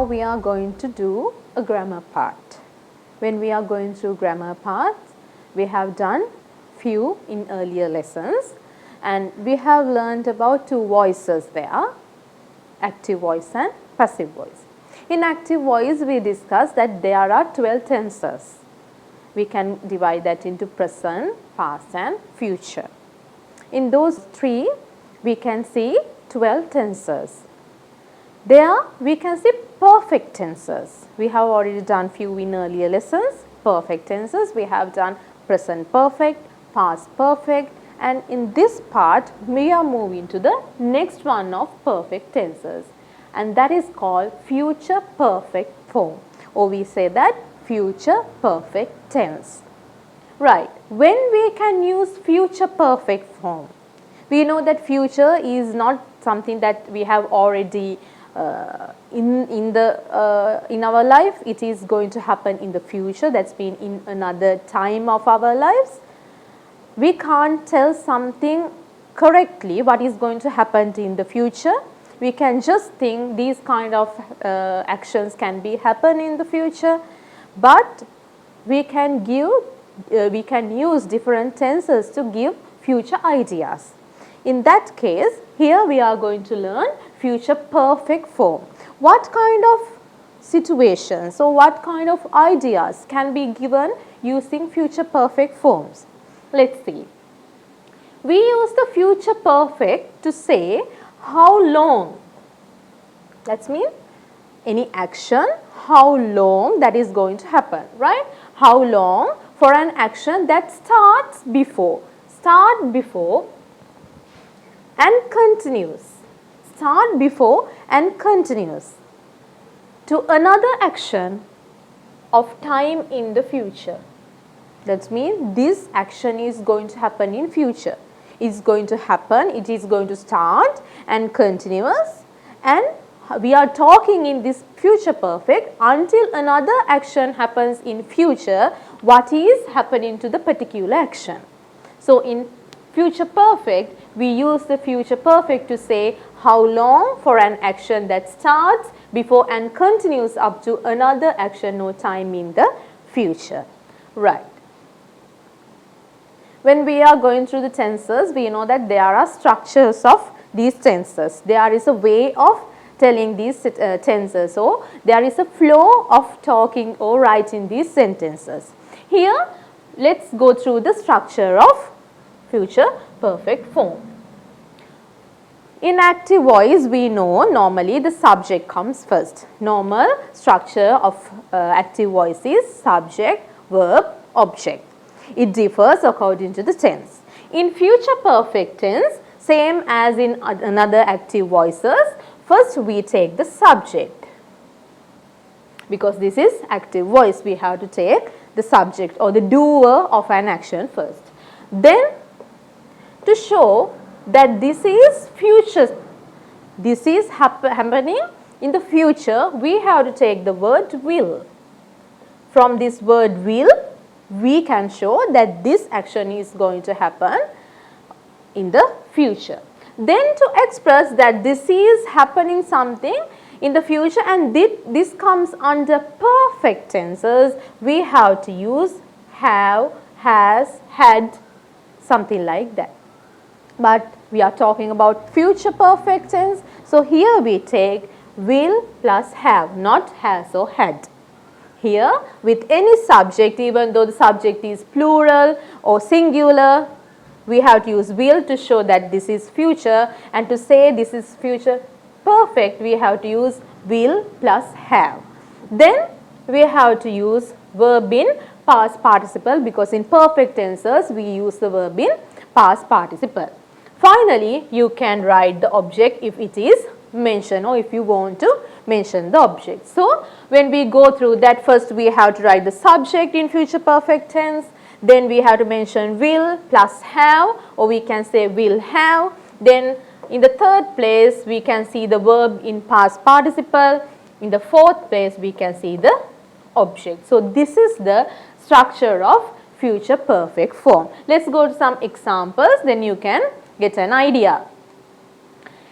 we are going to do a grammar part. When we are going through grammar parts, we have done few in earlier lessons, and we have learned about two voices there, active voice and passive voice. In active voice, we discussed that there are 12 tenses. We can divide that into present, past and future. In those three, we can see 12 tenses. There we can see perfect tenses. We have already done few in earlier lessons. Perfect tenses, we have done present perfect, past perfect, and in this part we are moving to the next one of perfect tenses, and that is called future perfect form, or we say that future perfect tense. Right, when we can use future perfect form? We know that future is not something that we have already in our life. It is going to happen in the future, that's been in another time of our lives. We can't tell something correctly what is going to happen in the future. We can just think these kind of actions can be happen in the future, but we can use different tenses to give future ideas. In that case, here we are going to learn future perfect form. What kind of situations or what kind of ideas can be given using future perfect forms? Let's see. We use the future perfect to say how long. That means any action, how long that is going to happen, right? How long for an action that starts before. Start before and continues. Start before and continues to another action of time in the future. That means this action is going to happen in future. It's going to happen, it is going to start and continuous, and we are talking in this future perfect until another action happens in future, what is happening to the particular action. So in future perfect, we use the future perfect to say how long for an action that starts before and continues up to another action or time in the future. Right. When we are going through the tenses, we know that there are structures of these tenses. There is a way of telling these tenses, or there is a flow of talking or writing these sentences. Here, let's go through the structure of future perfect form. In active voice, we know normally the subject comes first. Normal structure of active voice is subject, verb, object. It differs according to the tense. In future perfect tense, same as in another active voices, first we take the subject. Because this is active voice, we have to take the subject or the doer of an action first. Then, to show that this is future, this is happening in the future, we have to take the word will. From this word will, we can show that this action is going to happen in the future. Then to express that this is happening something in the future and this comes under perfect tenses, we have to use have, has, had, something like that. But we are talking about future perfect tense, so here we take will plus have, not has or had. Here, with any subject, even though the subject is plural or singular, we have to use will to show that this is future, and to say this is future perfect, we have to use will plus have. Then, we have to use verb in past participle, because in perfect tenses, we use the verb in past participle. Finally, you can write the object if it is mentioned, or if you want to mention the object. So, when we go through that, first we have to write the subject in future perfect tense, then we have to mention will plus have, or we can say will have. Then in the third place, we can see the verb in past participle. In the fourth place, we can see the object. So, this is the structure of future perfect form. Let's go to some examples, then you can get an idea.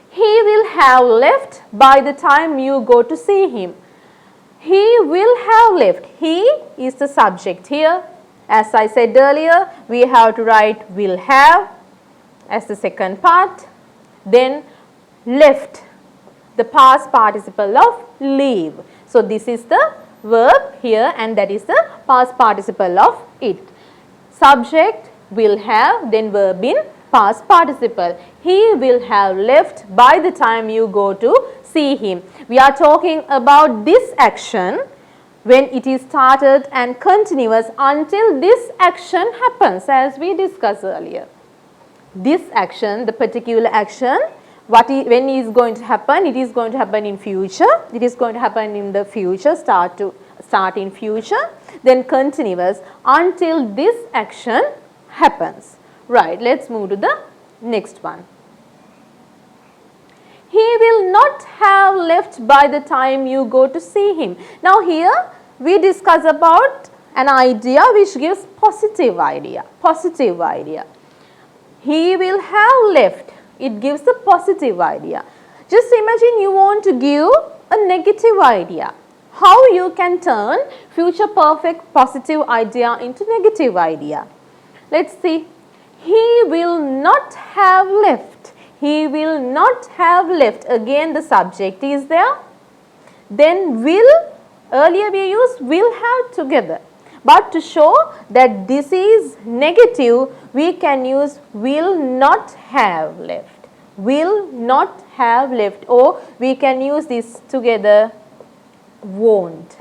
He will have left by the time you go to see him. He will have left. He is the subject here. As I said earlier, we have to write will have as the second part. Then left, the past participle of leave. So this is the verb here and that is the past participle of it. Subject will have, then verb in past participle. He will have left by the time you go to see him. We are talking about this action when it is started and continuous until this action happens, as we discussed earlier. This action, the particular action, when is going to happen? It is going to happen in future. It is going to happen in the future, start in future, then continuous until this action happens. Right, let's move to the next one. He will not have left by the time you go to see him. Now here we discuss about an idea which gives positive idea. Positive idea. He will have left. It gives a positive idea. Just imagine you want to give a negative idea. How you can turn future perfect positive idea into negative idea. Let's see. He will not have left. He will not have left. Again the subject is there. Then will, earlier we used will have together. But to show that this is negative, we can use will not have left. Will not have left, or we can use this together, won't.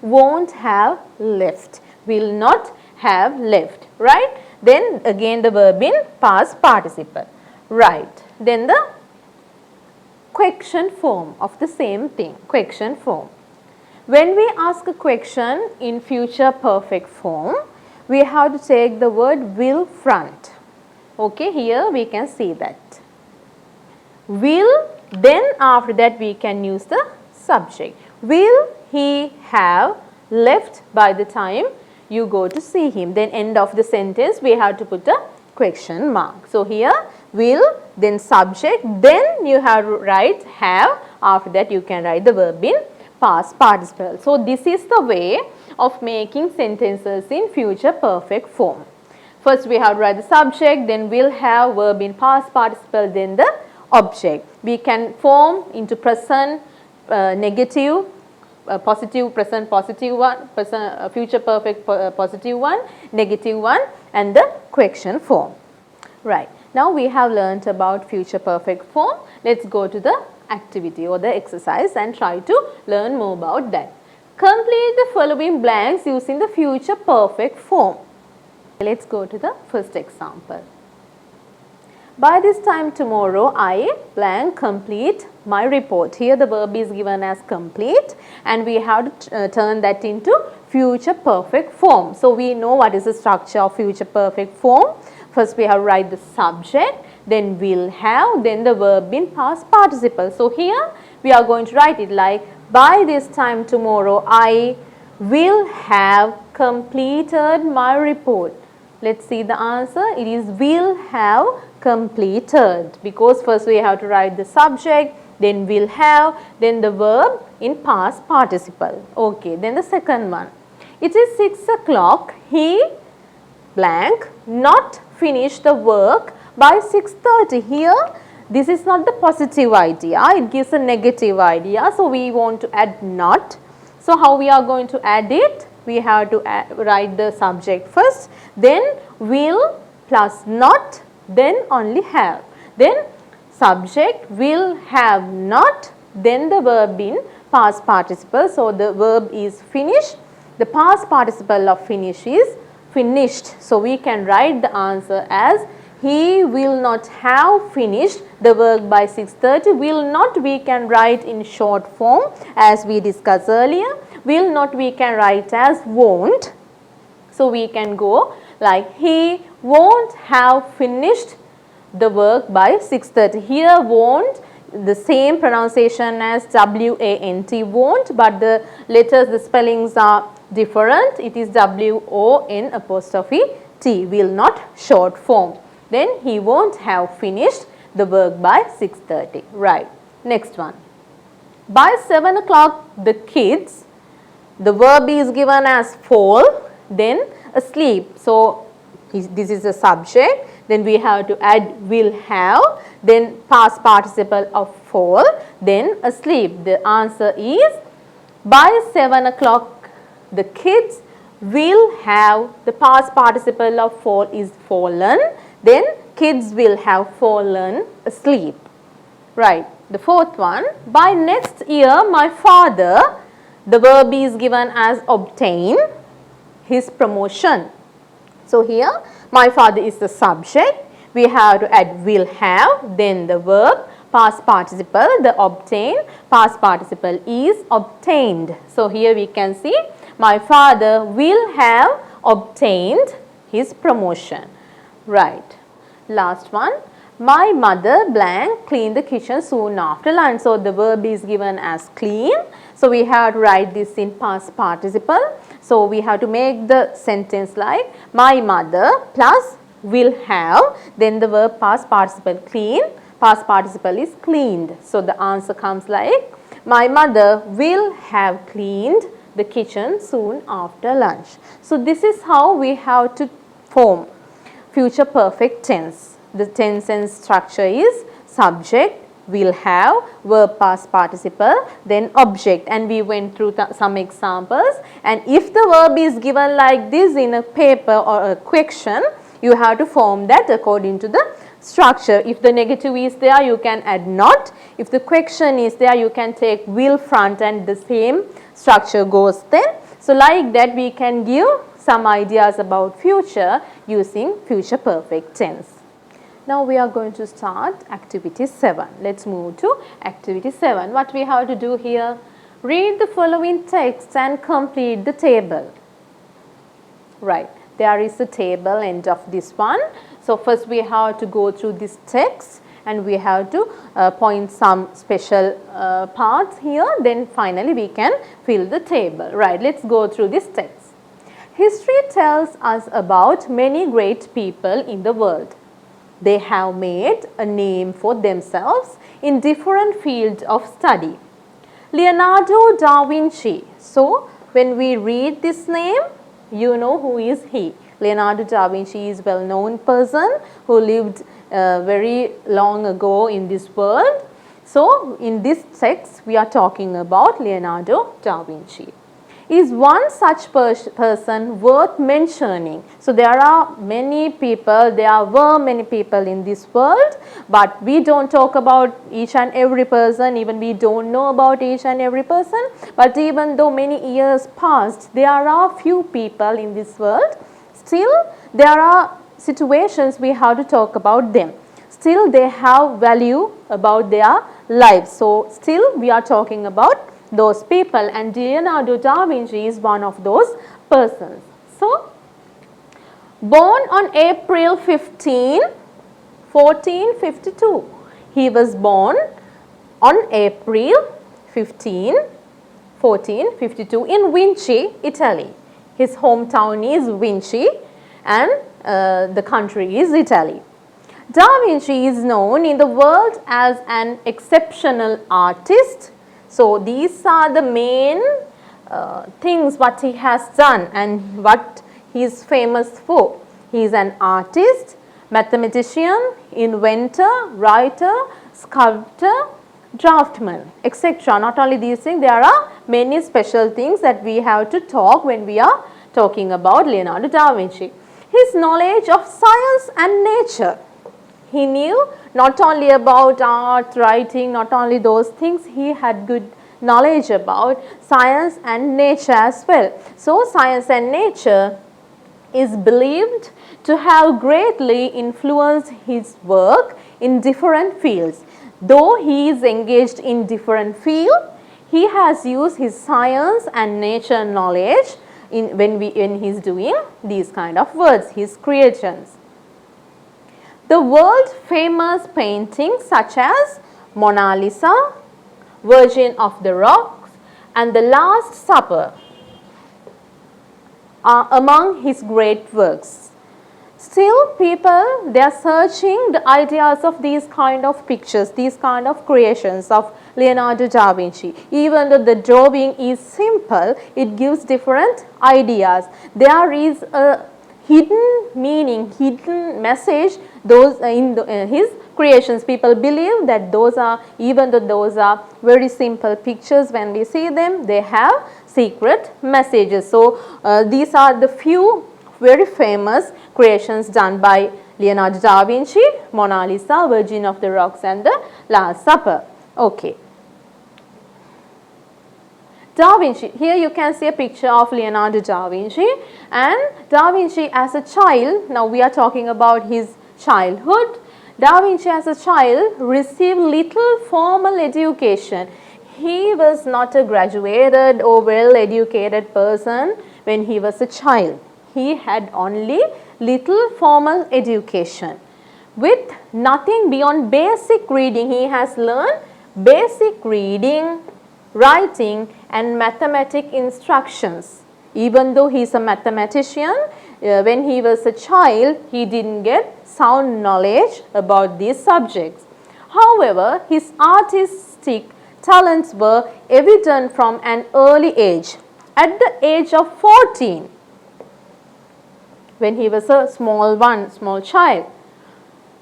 Won't have left. Will not have left. Right? Then again the verb in past participle. Right. Then the question form of the same thing. Question form. When we ask a question in future perfect form, we have to take the word will front. Okay, here we can see that. Will, then after that we can use the subject. Will he have left by the time you go to see him? Then end of the sentence we have to put a question mark. So here will, then subject, then you have to write have. After that you can write the verb in past participle. So this is the way of making sentences in future perfect form. First we have to write the subject, then will have, verb in past participle, then the object. We can form into present negative, positive, present positive one, future perfect positive one, negative one, and the question form. Right. Now we have learnt about future perfect form. Let's go to the activity or the exercise and try to learn more about that. Complete the following blanks using the future perfect form. Let's go to the first example. By this time tomorrow, I blank complete my report. Here the verb is given as complete and we have to turn that into future perfect form. So we know what is the structure of future perfect form. First we have to write the subject, then will have, then the verb in past participle. So here we are going to write it like, by this time tomorrow, I will have completed my report. Let's see the answer. It is will have completed, because first we have to write the subject, then will have, then the verb in past participle. Okay, then the second one. It is 6 o'clock. He blank not finish the work by 6:30. Here this is not the positive idea, it gives a negative idea, so we want to add not. So how we are going to add it? We have to write the subject first, then will plus not, then only have, then subject will have not, then the verb in past participle. So the verb is finish, the past participle of finish is finished. So we can write the answer as he will not have finished the work by 6:30. Will not we can write in short form as we discussed earlier. Will not we can write as won't. So we can go like he won't have finished the work by 6:30. Here won't, the same pronunciation as W-A-N-T, won't, but the letters, the spellings are different. It is W-O-N apostrophe T, will not short form. Then he won't have finished the work by 6:30. Right. Next one. By 7 o'clock the kids, the verb is given as fall, then asleep. So, this is the subject, then we have to add will have, then past participle of fall, then asleep. The answer is by 7 o'clock the kids will have, the past participle of fall is fallen, then kids will have fallen asleep. Right. The fourth one, by next year my father, the verb is given as obtain his promotion. So, here my father is the subject, we have to add will have, then the verb, past participle, the obtain, past participle is obtained. So, here we can see my father will have obtained his promotion. Right. Last one, my mother blank cleaned the kitchen soon after lunch. So, the verb is given as clean. So, we have to write this in past participle. So, we have to make the sentence like my mother plus will have, then the verb past participle clean, past participle is cleaned. So, the answer comes like my mother will have cleaned the kitchen soon after lunch. So, this is how we have to form future perfect tense. The tense and structure is subject, will have, verb past participle, then object, and we went through some examples. And if the verb is given like this in a paper or a question, you have to form that according to the structure. If the negative is there, you can add not. If the question is there, you can take will front and the same structure goes then. So, like that we can give some ideas about future using future perfect tense. Now, we are going to start activity 7. Let's move to activity 7. What we have to do here? Read the following text and complete the table. Right. There is a table end of this one. So, first we have to go through this text and we have to point some special parts here. Then finally, we can fill the table. Right. Let's go through this text. History tells us about many great people in the world. They have made a name for themselves in different fields of study. Leonardo Da Vinci. So, when we read this name, you know who is he. Leonardo Da Vinci is a well-known person who lived very long ago in this world. So, in this text, we are talking about Leonardo Da Vinci. Is one such person worth mentioning? So, there are many people, there were many people in this world, but we don't talk about each and every person, even we don't know about each and every person. But even though many years passed, there are few people in this world, still there are situations we have to talk about them. Still they have value about their lives. So, still we are talking about those people, and Leonardo Da Vinci is one of those persons. So, born on April 15, 1452. He was born on April 15, 1452 in Vinci, Italy. His hometown is Vinci and the country is Italy. Da Vinci is known in the world as an exceptional artist. So, these are the main things what he has done and what he is famous for. He is an artist, mathematician, inventor, writer, sculptor, draftsman, etc. Not only these things, there are many special things that we have to talk when we are talking about Leonardo Da Vinci. His knowledge of science and nature. He knew not only about art, writing, not only those things, he had good knowledge about science and nature as well. So, science and nature is believed to have greatly influenced his work in different fields. Though he is engaged in different fields, he has used his science and nature knowledge when he is doing these kind of works, his creations. The world famous paintings such as Mona Lisa, Virgin of the Rocks and The Last Supper are among his great works. Still people, they are searching the ideas of these kind of pictures, these kind of creations of Leonardo da Vinci. Even though the drawing is simple, it gives different ideas. There is a hidden meaning, hidden message those in his creations. People believe that those are, even though those are very simple pictures, when we see them, they have secret messages. So these are the few very famous creations done by Leonardo da Vinci: Mona Lisa, Virgin of the Rocks and the Last Supper. Okay. Da Vinci, here you can see a picture of Leonardo da Vinci, and Da Vinci as a child, now we are talking about his childhood. Da Vinci as a child received little formal education. He was not a graduated or well educated person when he was a child. He had only little formal education. With nothing beyond basic reading, he has learned basic reading, writing and mathematic instructions. Even though he is a mathematician, when he was a child, he didn't get sound knowledge about these subjects. However, his artistic talents were evident from an early age. At the age of 14, when he was a small child,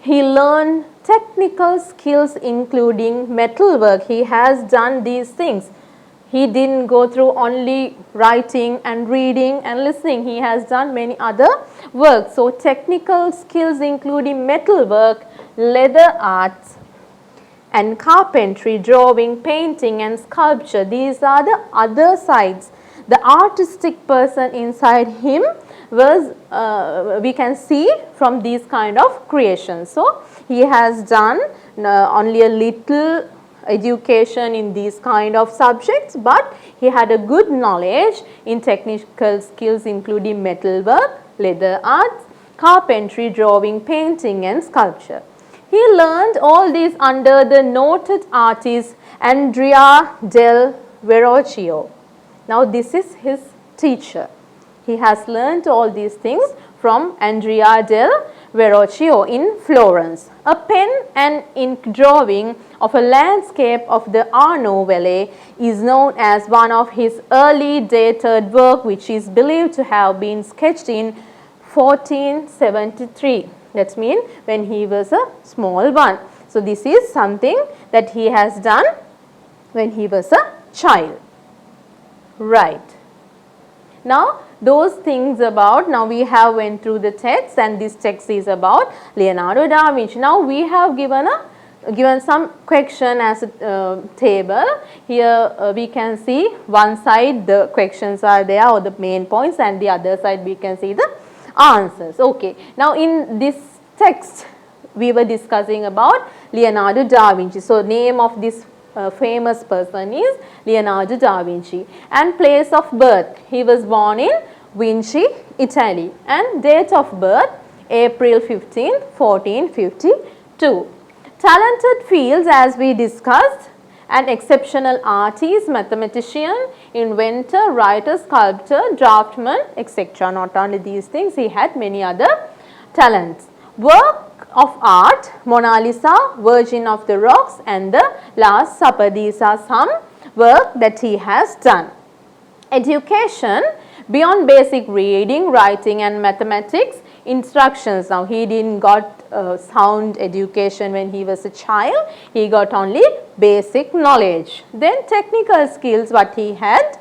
he learned technical skills including metalwork. He has done these things. He didn't go through only writing and reading and listening. He has done many other works. So technical skills including metalwork, leather arts and carpentry, drawing, painting and sculpture. These are the other sides. The artistic person inside him was, we can see from these kind of creations. So he has done only a little education in these kind of subjects, but he had a good knowledge in technical skills including metalwork, leather arts, carpentry, drawing, painting and sculpture. He learned all these under the noted artist Andrea del Verrocchio. Now this is his teacher. He has learned all these things from Andrea del Verrocchio in Florence. A pen and ink drawing of a landscape of the Arno Valley is known as one of his early dated work, which is believed to have been sketched in 1473. That means when he was a small one. So this is something that he has done when he was a child. Right. Now those things about, now we have went through the text, and this text is about Leonardo da Vinci. Now we have given some question as a table. Here we can see one side the questions are there, or the main points, and the other side we can see the answers. Okay. Now in this text we were discussing about Leonardo da Vinci. So name of this famous person is Leonardo da Vinci, and place of birth, he was born in Vinci, Italy, and date of birth April 15, 1452. Talented fields, as we discussed: an exceptional artist, mathematician, inventor, writer, sculptor, draftsman, etc. Not only these things, he had many other talents. Work of art: Mona Lisa, Virgin of the Rocks and the Last Supper. These are some work that he has done. Education: beyond basic reading, writing and mathematics instructions. Now he didn't got sound education when he was a child. He got only basic knowledge. Then technical skills, what he had: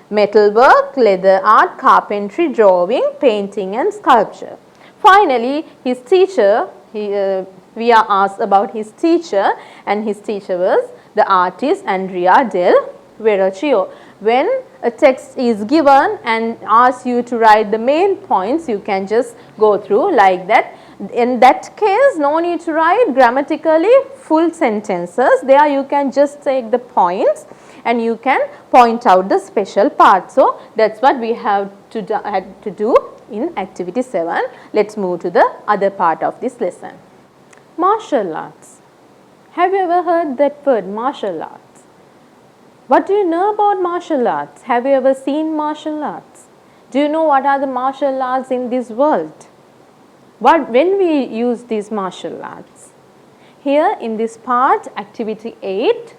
metalwork, leather art, carpentry, drawing, painting and sculpture. Finally, his teacher, we are asked about his teacher, and his teacher was the artist Andrea del Verrocchio. When a text is given and asks you to write the main points, you can just go through like that. In that case, no need to write grammatically full sentences. There you can just take the points and you can point out the special part. So that's what we have to do in activity 7. Let's move to the other part of this lesson. Martial arts. Have you ever heard that word, martial arts? What do you know about martial arts? Have you ever seen martial arts? Do you know what are the martial arts in this world? when we use these martial arts? Here in this part, activity 8,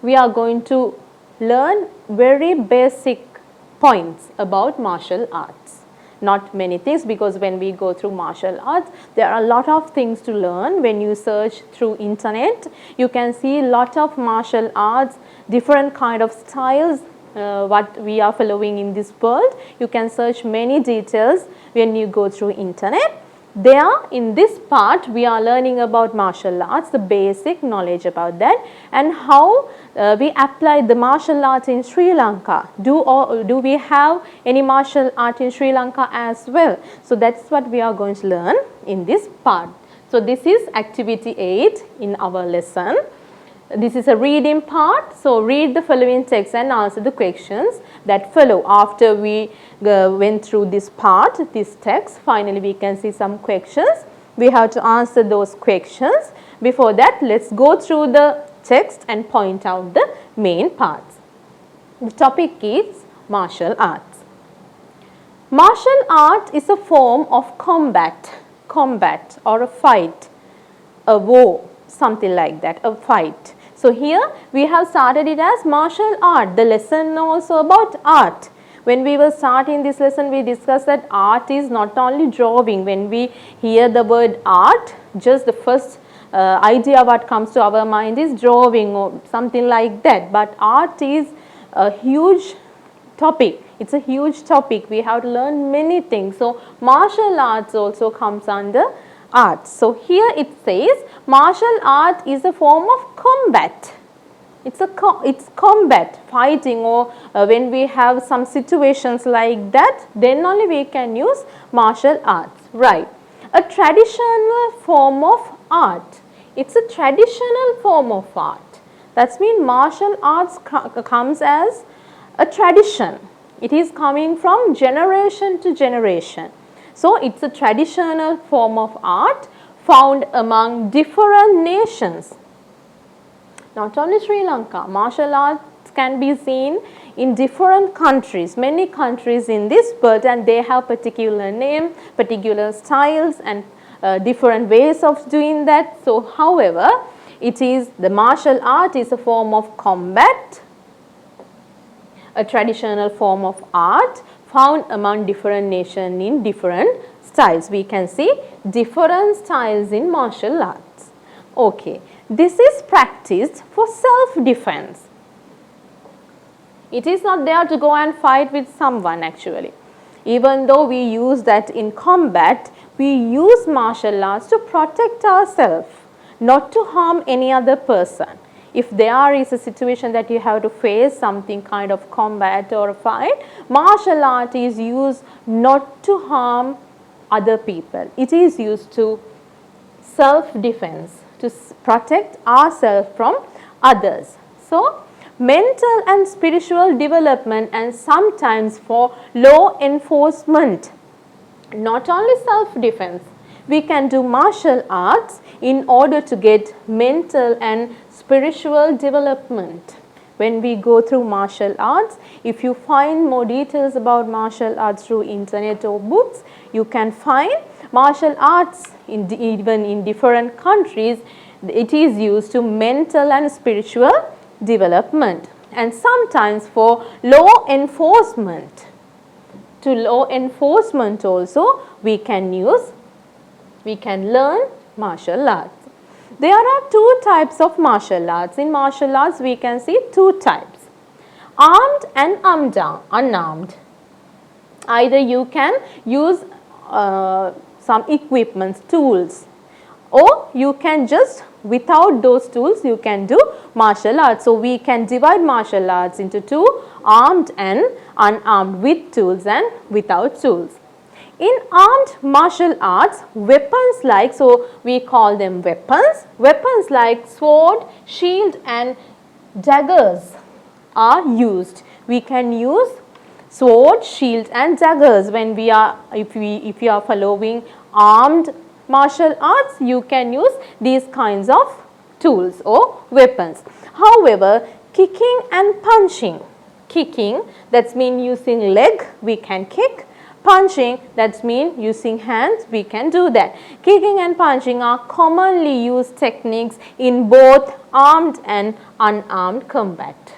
we are going to learn very basic points about martial arts. Not many things, because when we go through martial arts, there are a lot of things to learn. When you search through internet, you can see a lot of martial arts, different kind of styles, what we are following in this world. You can search many details when you go through internet. There in this part we are learning about martial arts, the basic knowledge about that, and how we apply the martial arts in Sri Lanka. Do we have any martial art in Sri Lanka as well? So that's what we are going to learn in this part. So this is activity 8 in our lesson. This is a reading part, so read the following text and answer the questions that follow. After we went through this part, this text, finally we can see some questions. We have to answer those questions. Before that, let's go through the text and point out the main parts. The topic is martial arts. Martial art is a form of combat or a fight, a war, something like that, a fight. So here we have started it as martial art, the lesson also about art. When we were starting this lesson, we discussed that art is not only drawing. When we hear the word art, just the first idea what comes to our mind is drawing or something like that. But art is a huge topic. It's a huge topic. We have to learn many things. So martial arts also comes under art. So here it says martial art is a form of combat. It's combat, fighting, or when we have some situations like that, then only we can use martial arts. Right. A traditional form of art. It's a traditional form of art. That means martial arts comes as a tradition. It is coming from generation to generation. So it's a traditional form of art found among different nations. Not only Sri Lanka, martial arts can be seen in different countries, many countries in this world, and they have particular name, particular styles and different ways of doing that. So however, the martial art is a form of combat, a traditional form of art found among different nations in different styles. We can see different styles in martial arts. Okay, this is practiced for self-defense. It is not there to go and fight with someone actually. Even though we use that in combat, we use martial arts to protect ourselves, not to harm any other person. If there is a situation that you have to face something kind of combat or a fight, martial art is used not to harm other people. It is used to self-defense, to protect ourselves from others. So, mental and spiritual development, and sometimes for law enforcement. Not only self-defense, we can do martial arts in order to get mental and spiritual development. When we go through martial arts, if you find more details about martial arts through internet or books, you can find martial arts even in different countries. It is used to mental and spiritual development, and sometimes for law enforcement. To law enforcement also we can learn martial arts. There are two types of martial arts. In martial arts we can see two types, armed and unarmed. Either you can use some equipments, tools, or you can just without those tools you can do martial arts. So we can divide martial arts into two, armed and unarmed, with tools and without tools. In armed martial arts, weapons like, so we call them weapons like sword, shield and daggers are used. We can use sword, shield and daggers when we are, if you are following armed martial arts, you can use these kinds of tools or weapons. However, kicking and punching, that means using leg, we can kick. Punching, that means using hands, we can do that. Kicking and punching are commonly used techniques in both armed and unarmed combat.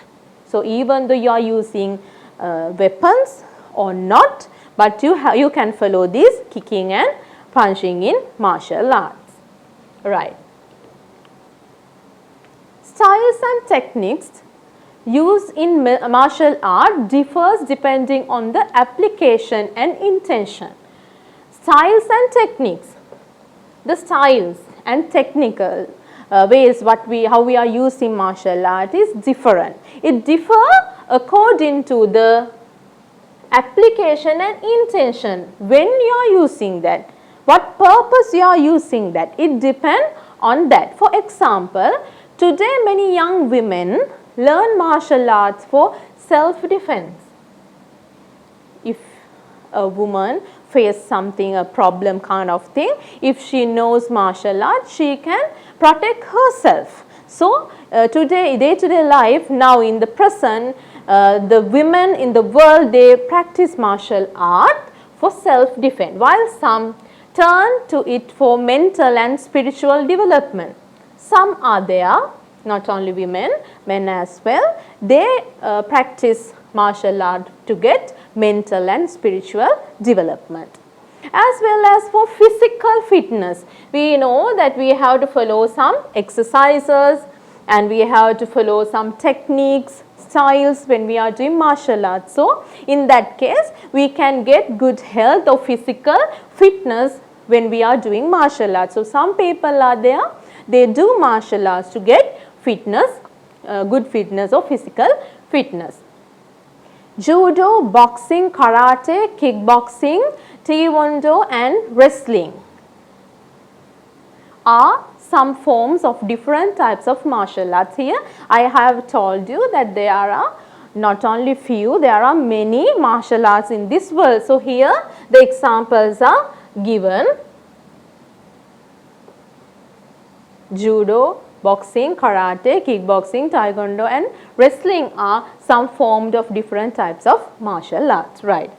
So even though you are using weapons or not, but you can follow this kicking and punching in martial arts. Right. Styles and techniques used in martial art differs depending on the application and intention. Styles and techniques, the styles and technical ways how we are using martial art is different. It differs according to the application and intention. When you are using that, what purpose you are using that, it depends on that. For example, today many young women learn martial arts for self-defense. If a woman faces something, a problem kind of thing, if she knows martial arts, she can protect herself. So, today, day-to-day life, now in the present, the women in the world, they practice martial art for self-defense, while some turn to it for mental and spiritual development. Some are there, not only women, men as well, they practice martial art to get mental and spiritual development. As well as for physical fitness, we know that we have to follow some exercises and we have to follow some techniques, styles when we are doing martial arts. So, in that case, we can get good health or physical fitness when we are doing martial arts. So, some people are there, they do martial arts to get fitness, good fitness or physical fitness. Judo, boxing, karate, kickboxing, taekwondo and wrestling are some forms of different types of martial arts. Here I have told you that there are not only few, there are many martial arts in this world. So, here the examples are given: judo, boxing, karate, kickboxing, taekwondo and wrestling are some forms of different types of martial arts, right.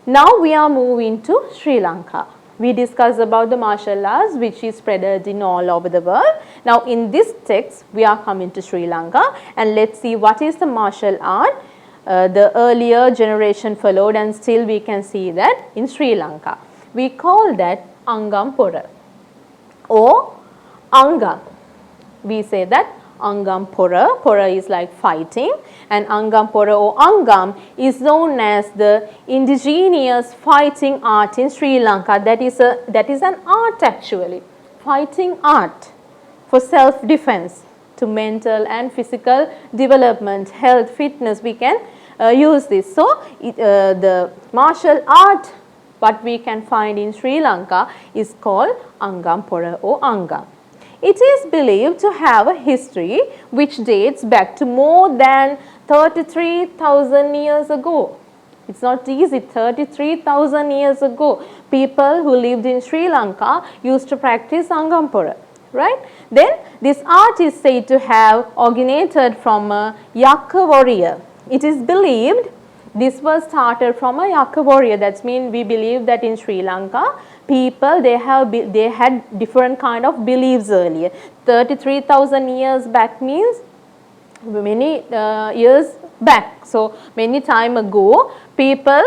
Now, we are moving to Sri Lanka. We discussed about the martial arts which is spread in all over the world. Now, in this text, we are coming to Sri Lanka and let's see what is the martial art the earlier generation followed, and still we can see that in Sri Lanka. We call that Angam Oath or Angam. We say that Angam Oath. Oath is like fighting, and Angam Oath or Angam is known as the indigenous fighting art in Sri Lanka. That is an art actually, fighting art for self-defense, to mental and physical development, health, fitness. We can use this. So, the martial art what we can find in Sri Lanka is called Angam Oath or Angam. It is believed to have a history which dates back to more than 33,000 years ago. It's not easy, 33,000 years ago, people who lived in Sri Lanka used to practice Angam Oath, right? Then this art is said to have originated from a Yaka warrior. It is believed this was started from a Yaka warrior. That means we believe that in Sri Lanka, people they had different kind of beliefs earlier. 33,000 years back means many years back. So, many time ago, people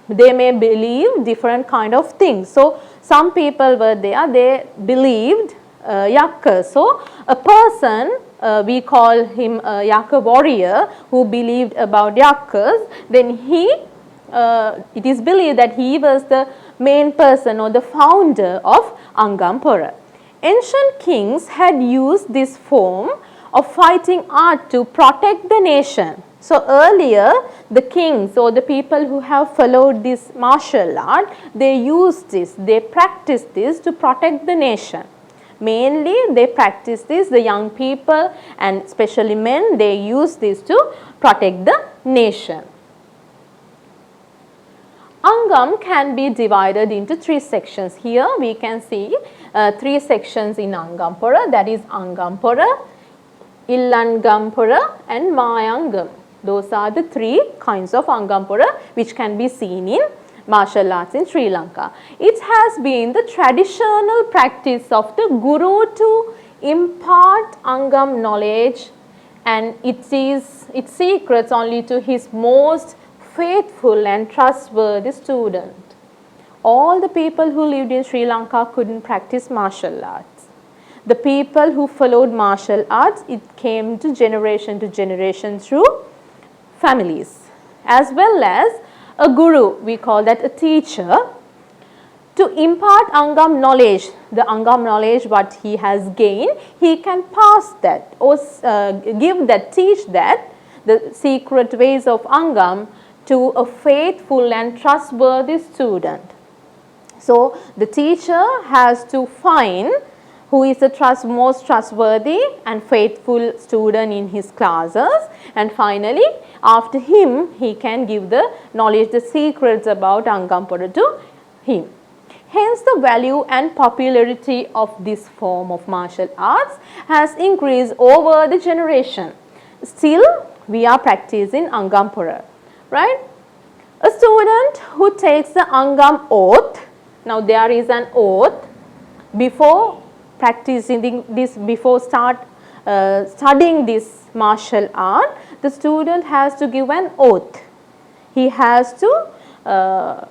they may believe different kind of things. So, some people were there, they believed Yakas. So, a person we call him a Yaka warrior who believed about Yakas, then it is believed that he was the main person or the founder of Angam Oath. Ancient kings had used this form of fighting art to protect the nation. So, earlier the kings or the people who have followed this martial art, they used this, they practiced this to protect the nation. Mainly they practice this, the young people and especially men, they use this to protect the nation. Angam can be divided into three sections. Here we can see three sections in Angam Oath, that is Angam Oath, Illangam Oath and Mayangam. Those are the three kinds of Angam Oath which can be seen in martial arts in Sri Lanka. It has been the traditional practice of the guru to impart Angam knowledge and its secrets only to his most faithful and trustworthy student. All the people who lived in Sri Lanka couldn't practice martial arts. The people who followed martial arts, it came to generation through families, as well as a guru, we call that a teacher, to impart Angam knowledge. The Angam knowledge what he has gained, he can pass that or give that, teach that, the secret ways of Angam to a faithful and trustworthy student. So, the teacher has to find who is the most trustworthy and faithful student in his classes, and finally after him he can give the knowledge, the secrets about Angampura to him. Hence the value and popularity of this form of martial arts has increased over the generation. Still we are practicing Angampura, right? A student who takes the Angam Oath, now there is an oath before practicing this, before studying this martial art, the student has to give an oath. He has to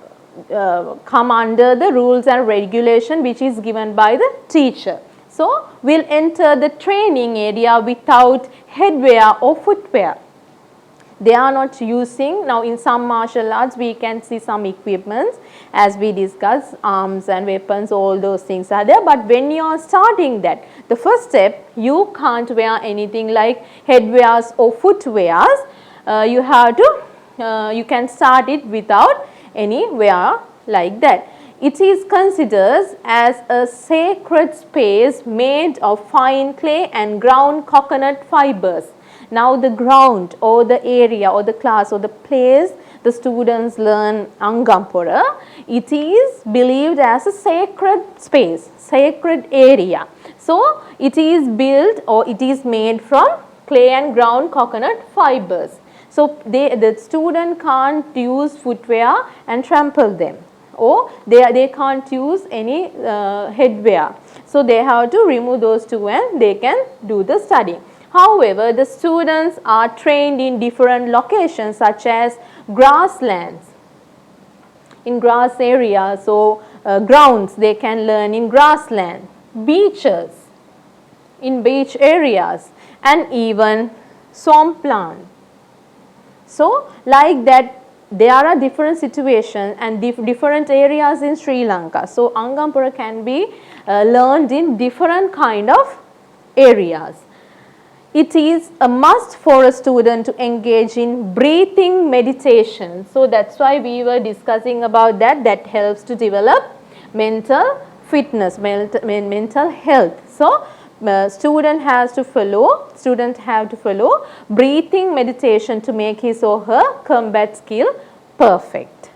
come under the rules and regulation which is given by the teacher. So, we will enter the training area without headwear or footwear. They are not using, now in some martial arts we can see some equipments as we discuss, arms and weapons, all those things are there, but when you are starting that, the first step, you can't wear anything like headwears or footwears. You have to, you can start it without any wear like that. It is considered as a sacred space made of fine clay and ground coconut fibers. Now the ground or the area or the class or the place the students learn Angampura, it is believed as a sacred space, sacred area. So it is built or it is made from clay and ground coconut fibers. So the student can't use footwear and trample them, or they can't use any headwear. So they have to remove those two and they can do the study. However, the students are trained in different locations such as grasslands, in grass areas, so grounds they can learn in grassland, beaches, in beach areas, and even swampland. So, like that, there are different situations and different areas in Sri Lanka. So, Angampura can be learned in different kind of areas. It is a must for a student to engage in breathing meditation. So, that is why we were discussing about that, that helps to develop mental fitness, mental health. So, student have to follow breathing meditation to make his or her combat skill perfect.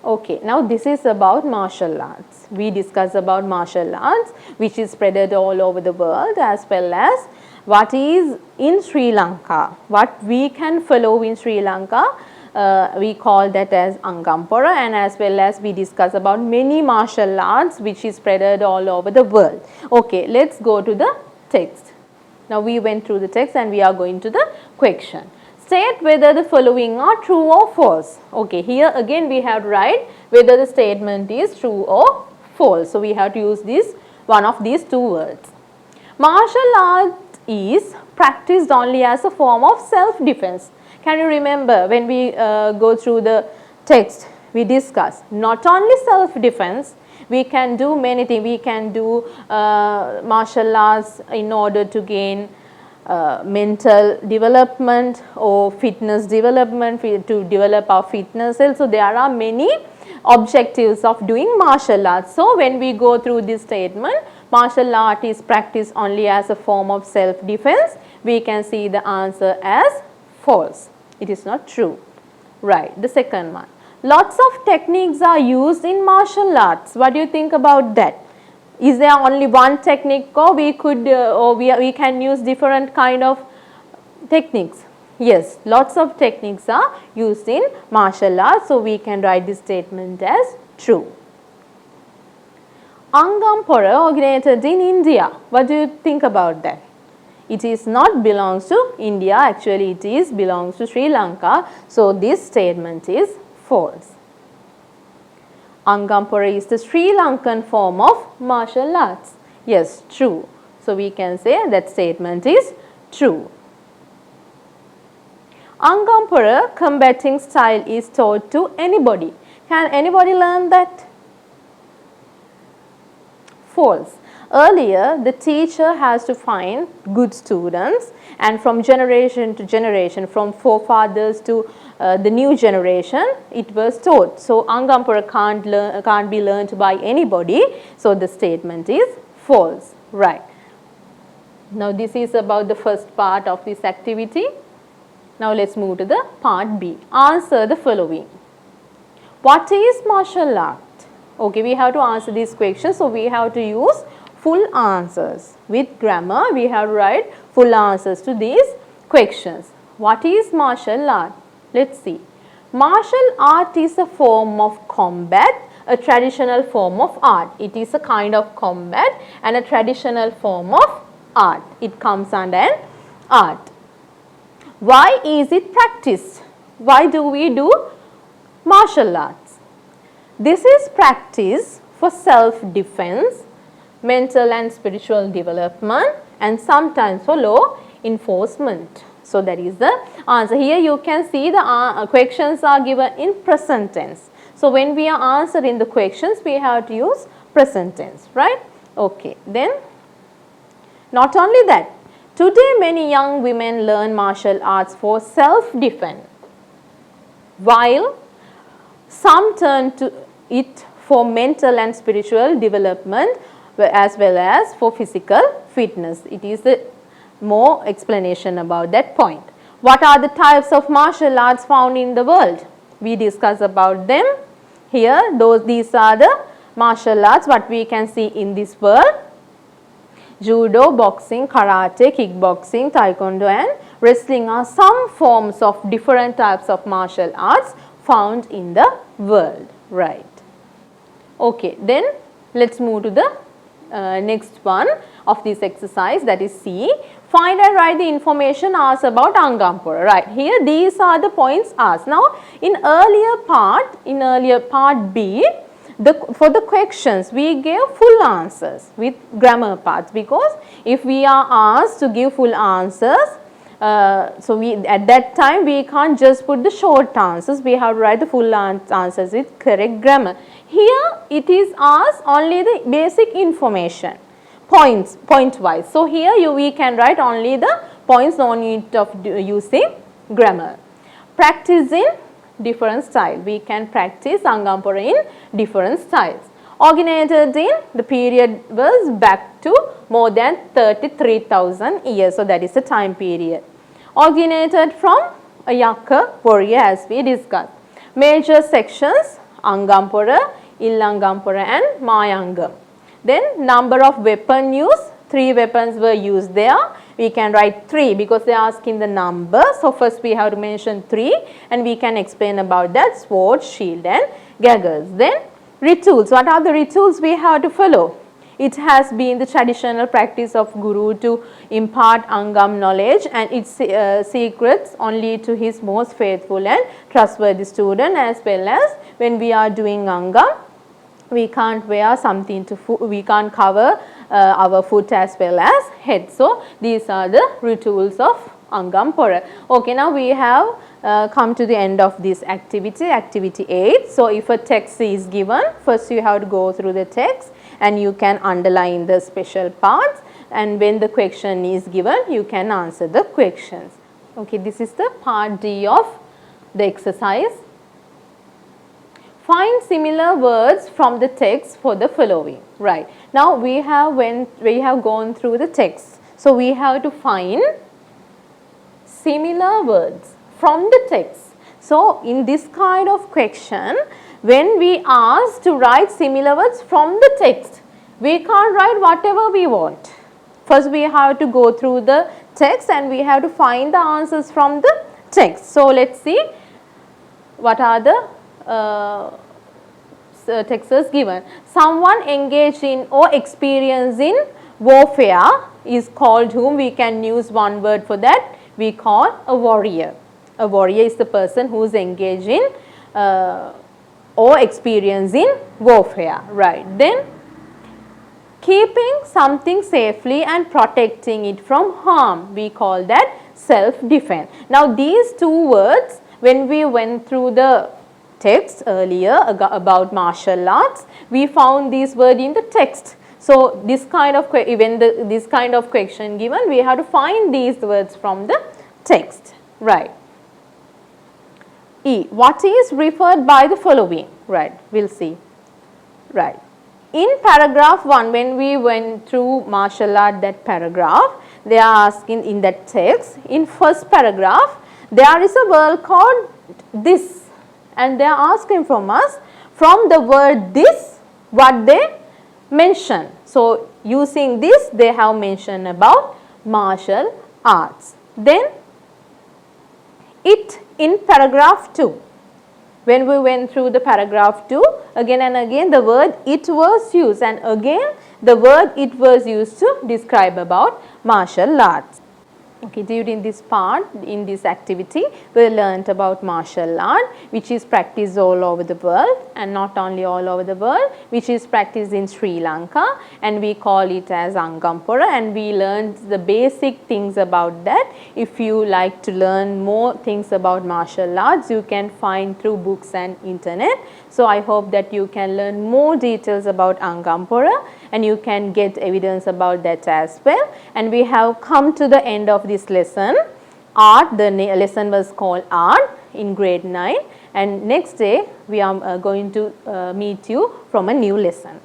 Okay, now this is about martial arts. We discuss about martial arts which is spread all over the world, as well as what is in Sri Lanka, what we can follow in Sri Lanka. We call that as Angampura, and as well as we discuss about many martial arts which is spread all over the world. Okay, let us go to the text. Now we went through the text and we are going to the question. State whether the following are true or false. Okay, here again we have to write whether the statement is true or false. So we have to use this one of these two words. Martial art is practiced only as a form of self-defense. Can you remember when we go through the text, we discuss not only self-defense, we can do many things. We can do martial arts in order to gain mental development or fitness development, to develop our fitness. So there are many objectives of doing martial arts. So when we go through this statement, martial art is practiced only as a form of self-defense, we can see the answer as false. It is not true. Right. The second one. Lots of techniques are used in martial arts. What do you think about that? Is there only one technique, or we could we can use different kind of techniques? Yes, lots of techniques are used in martial arts, so we can write this statement as true. Angam originated in India. What do you think about that? It is not belongs to India, actually it is belongs to Sri Lanka, so this statement is false. Angam is the Sri Lankan form of martial arts. Yes, true. So we can say that statement is true. Angam combating style is taught to anybody. Can anybody learn that? False. Earlier, the teacher has to find good students, and from generation to generation, from forefathers to the new generation, it was taught. So, Angampura can't be learned by anybody. So, the statement is false. Right. Now, this is about the first part of this activity. Now, let's move to the part B. Answer the following. What is martial art? Okay, we have to answer these questions. So, we have to use full answers. With grammar, we have to write full answers to these questions. What is martial art? Let's see. Martial art is a form of combat, a traditional form of art. It is a kind of combat and a traditional form of art. It comes under an art. Why is it practiced? Why do we do martial arts? This is practice for self-defense, mental and spiritual development, and sometimes for law enforcement. So, that is the answer. Here you can see the questions are given in present tense. So, when we are answering the questions, we have to use present tense, right? Okay. Then, not only that, today many young women learn martial arts for self-defense, while some turn to it for mental and spiritual development as well as for physical fitness. It is more explanation about that point. What are the types of martial arts found in the world? We discuss about them. Here, these are the martial arts what we can see in this world. Judo, boxing, karate, kickboxing, taekwondo and wrestling are some forms of different types of martial arts found in the world. Right. Okay, then let's move to the next one of this exercise, that is C. Find and write the information asked about Angampura. Right. Here these are the points asked. Now in earlier part B, for the questions we gave full answers with grammar parts, because if we are asked to give full answers, so at that time we can't just put the short answers, we have to write the full answers with correct grammar. Here it is asked only the basic information, point wise. So here we can write only the points, no need of using grammar. Practice in different style. We can practice Angampura in different styles. Originated in the period was back to more than 33,000 years. So that is the time period. Originated from a Yakka warrior as we discussed. Major sections Angampura, Illangampura and Mayangam. Then number of weapon used, 3 weapons were used there. We can write 3 because they are asking the number. So first we have to mention 3 and we can explain about that: sword, shield and daggers. Then rituals. What are the rituals we have to follow? It has been the traditional practice of Guru to impart Angam knowledge and its secrets only to his most faithful and trustworthy student, as well as when we are doing Angam, we can't wear something to we can't cover our foot as well as head. So these are the rituals of Angampura. Okay, now we have come to the end of this activity, activity 8. So if a text is given, first you have to go through the text and you can underline the special parts, and when the question is given you can answer the questions. Okay, this is the part D of the exercise. Find similar words from the text for the following. Right. Now we have gone through the text. So we have to find similar words from the text. So in this kind of question, when we ask to write similar words from the text, we can't write whatever we want. First we have to go through the text and we have to find the answers from the text. So, let us see what are the texts given. Someone engaged in or experienced in warfare is called whom? We can use one word for that, we call a warrior. A warrior is the person who is engaged in or experienced in warfare, right. Then keeping something safely and protecting it from harm, we call that self-defense. Now, these two words, when we went through the text earlier about martial arts, we found this word in the text. So, this kind of this kind of question given, we have to find these words from the text, right. E. What is referred by the following, right, we will see, right. In paragraph 1, when we went through martial art, that paragraph, they are asking in that text, in first paragraph, there is a word called this and they are asking from us, from the word this, what they mention. So, using this, they have mentioned about martial arts. Then, it in paragraph 2. When we went through the paragraph 2, again and again the word it was used and again the word it was used to describe about martial arts. Okay, during this part, in this activity, we learnt about martial art, which is practiced all over the world and not only all over the world, which is practiced in Sri Lanka and we call it as Angam Oath, and we learned the basic things about that. If you like to learn more things about martial arts, you can find through books and internet. So, I hope that you can learn more details about Angam Oath and you can get evidence about that as well. And we have come to the end of this lesson. Art, the lesson was called Art in grade 9 and next day we are going to meet you from a new lesson.